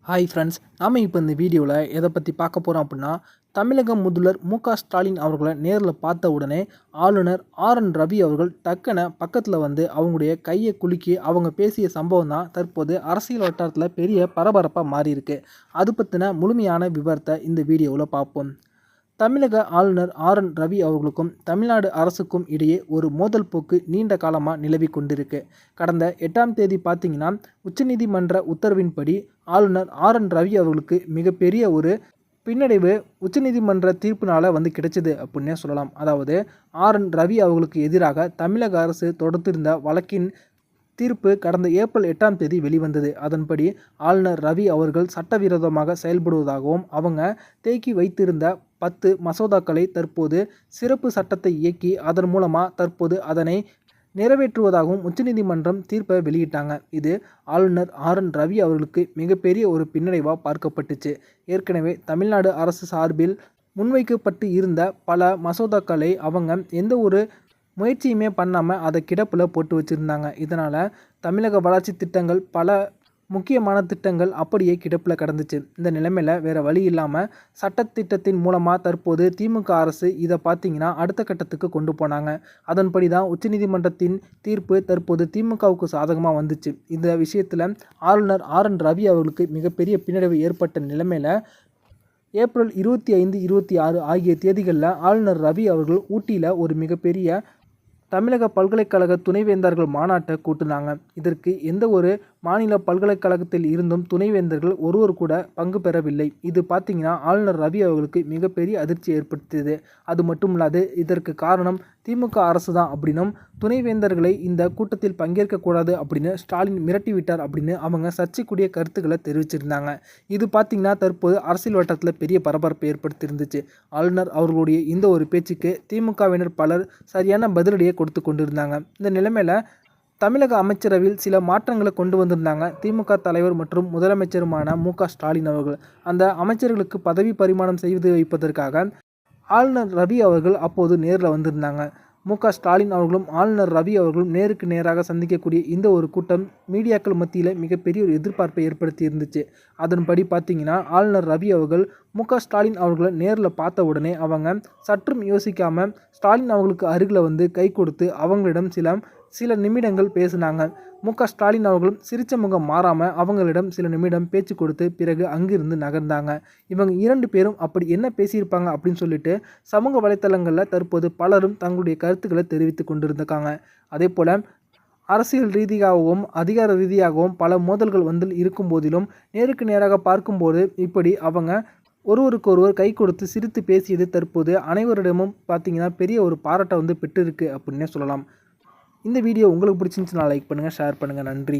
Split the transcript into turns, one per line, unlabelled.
Hi friends, நாம் இப்போ இந்த வீடியோவில் எதை பற்றி பார்க்க போகிறோம் அப்படின்னா, தமிழக முதல்வர் மு.க.ஸ்டாலின் அவர்களை நேரில் பார்த்த உடனே ஆளுநர் ஆர்.என். ரவி அவர்கள் டக்குன்னு பக்கத்தில் வந்து அவங்களுடைய கையை குலுக்கி அவங்க பேசிய சம்பவம் தான் தற்போது அரசியல் வட்டாரத்தில் பெரிய பரபரப்பாக மாறியிருக்கு. அது பற்றின முழுமையான விவரத்தை இந்த வீடியோவில் பார்ப்போம். தமிழக ஆளுநர் ஆர்.என். ரவி அவர்களுக்கும் தமிழ்நாடு அரசுக்கும் இடையே ஒரு மோதல் போக்கு நீண்ட காலமாக நிலவி கொண்டிருக்கு. கடந்த 8ஆம் தேதி பார்த்தீங்கன்னா, உச்சநீதிமன்ற உத்தரவின்படி ஆளுநர் ஆர்.என். ரவி அவர்களுக்கு மிகப்பெரிய ஒரு பின்னடைவு உச்சநீதிமன்ற தீர்ப்பினால் கிடைச்சது அப்படின்னே சொல்லலாம். அதாவது ஆர்.என். ரவி அவர்களுக்கு எதிராக தமிழக அரசு தொடுத்திருந்த வழக்கின் தீர்ப்பு கடந்த ஏப்ரல் 8ஆம் தேதி வெளிவந்தது. அதன்படி ஆளுநர் ரவி அவர்கள் சட்டவிரோதமாக செயல்படுவதாகவும் அவங்க தேக்கி வைத்திருந்த 10 மசோதாக்களை தற்போது சிறப்பு சட்டத்தை இயக்கி அதன் மூலமாக தற்போது அதனை நிறைவேற்றுவதாகவும் உச்சநீதிமன்றம் தீர்ப்பை வெளியிட்டாங்க. இது ஆளுநர் ஆர்.என். ரவி அவர்களுக்கு மிகப்பெரிய ஒரு பின்னடைவாக பார்க்கப்பட்டுச்சு. ஏற்கனவே தமிழ்நாடு அரசு சார்பில் முன்வைக்கப்பட்டு இருந்த பல மசோதாக்களை அவங்க எந்த ஒரு முயற்சியுமே பண்ணாமல் அதை கிடப்பில் போட்டு வச்சுருந்தாங்க. இதனால் தமிழக வளர்ச்சி திட்டங்கள் பல முக்கியமான திட்டங்கள் அப்படியே கிடப்பில் கிடந்துச்சு. இந்த நிலைமையில் வேறு வழி இல்லாமல் சட்டத்திட்டத்தின் மூலமாக தற்போது திமுக அரசு இதை பார்த்திங்கன்னா அடுத்த கட்டத்துக்கு கொண்டு போனாங்க. அதன்படி தான் உச்சநீதிமன்றத்தின் தீர்ப்பு தற்போது திமுகவுக்கு சாதகமாக வந்துச்சு. இந்த விஷயத்தில் ஆளுநர் ஆர்.என். ரவி அவர்களுக்கு மிகப்பெரிய பின்னடைவு ஏற்பட்ட நிலைமையில் ஏப்ரல் 25, 26 ஆகிய தேதிகளில் ஆளுநர் ரவி அவர்கள் ஊட்டியில் ஒரு மிகப்பெரிய தமிழக பல்கலைக்கழக துணைவேந்தர்கள் மாநாட்டை கூட்டினாங்க. இதற்கு எந்த ஒரு மாநில பல்கலைக்கழகத்தில் இருந்தும் துணைவேந்தர்கள் ஒருவர் கூட பங்கு பெறவில்லை. இது பார்த்திங்கன்னா ஆளுநர் ரவி அவர்களுக்கு மிகப்பெரிய அதிர்ச்சி ஏற்படுத்தியது. அது மட்டும் இல்லாது இதற்கு காரணம் திமுக அரசு தான் அப்படின்னும், துணைவேந்தர்களை இந்த கூட்டத்தில் பங்கேற்கக்கூடாது அப்படின்னு ஸ்டாலின் மிரட்டிவிட்டார் அப்படின்னு அவங்க சர்ச்சைக்குரிய கருத்துக்களை தெரிவிச்சிருந்தாங்க. இது பார்த்திங்கன்னா தற்போது அரசியல் வட்டத்தில் பெரிய பரபரப்பை ஏற்படுத்தியிருந்துச்சு. ஆளுநர் அவர்களுடைய இந்த ஒரு பேச்சுக்கு திமுகவினர் பலர் சரியான பதிலடியை கொடுத்து கொண்டிருந்தாங்க. இந்த நிலைமையில் தமிழக அமைச்சரவையில் சில மாற்றங்களை கொண்டு வந்திருந்தாங்க திமுக தலைவர் மற்றும் முதலமைச்சருமான மு.க.ஸ்டாலின் அவர்கள். அந்த அமைச்சர்களுக்கு பதவி பரிமாணம் செய்து வைப்பதற்காக ஆளுநர் ரவி அவர்கள் அப்போது நேரில் வந்திருந்தாங்க. மு.க.ஸ்டாலின் அவர்களும் ஆளுநர் ரவி அவர்களும் நேருக்கு நேராக சந்திக்கக்கூடிய இந்த ஒரு கூட்டம் மீடியாக்கள் மத்தியில் மிகப்பெரிய ஒரு எதிர்பார்ப்பை ஏற்படுத்தி இருந்துச்சு. அதன்படி பார்த்திங்கன்னா ஆளுநர் ரவி அவர்கள் மு.க.ஸ்டாலின் அவர்களை நேரில் பார்த்த உடனே அவங்க சற்றும் யோசிக்காமல் ஸ்டாலின் அவர்களுக்கு அருகில் வந்து கை கொடுத்து அவங்களிடம் சில நிமிடங்கள் பேசினாங்க. மு.க.ஸ்டாலின் அவர்களும் சிரிச்ச முகம் மாறாமல் அவங்களிடம் சில நிமிடம் பேச்சு கொடுத்து பிறகு அங்கிருந்து நகர்ந்தாங்க. இவங்க 2 பேரும் அப்படி என்ன பேசியிருப்பாங்க அப்படின்னு சொல்லிட்டு சமூக வலைத்தளங்களில் தற்போது பலரும் தங்களுடைய கருத்துக்களை தெரிவித்து கொண்டிருந்தாங்க. அதே போல் அரசியல் ரீதியாகவும் அதிகார ரீதியாகவும் பல மோதல்கள் இருக்கும் போதிலும் நேருக்கு நேராக பார்க்கும்போது இப்படி அவங்க ஒருவருக்கொருவர் கை கொடுத்து சிரித்து பேசியது தற்போது அனைவரிடமும் பார்த்திங்கன்னா பெரிய ஒரு பாராட்டை பெற்றிருக்கு அப்படின்னே சொல்லலாம். இந்த வீடியோ உங்களுக்கு பிடிச்சிருந்துச்சுன்னா லைக் பண்ணுங்கள், ஷேர் பண்ணுங்கள். நன்றி.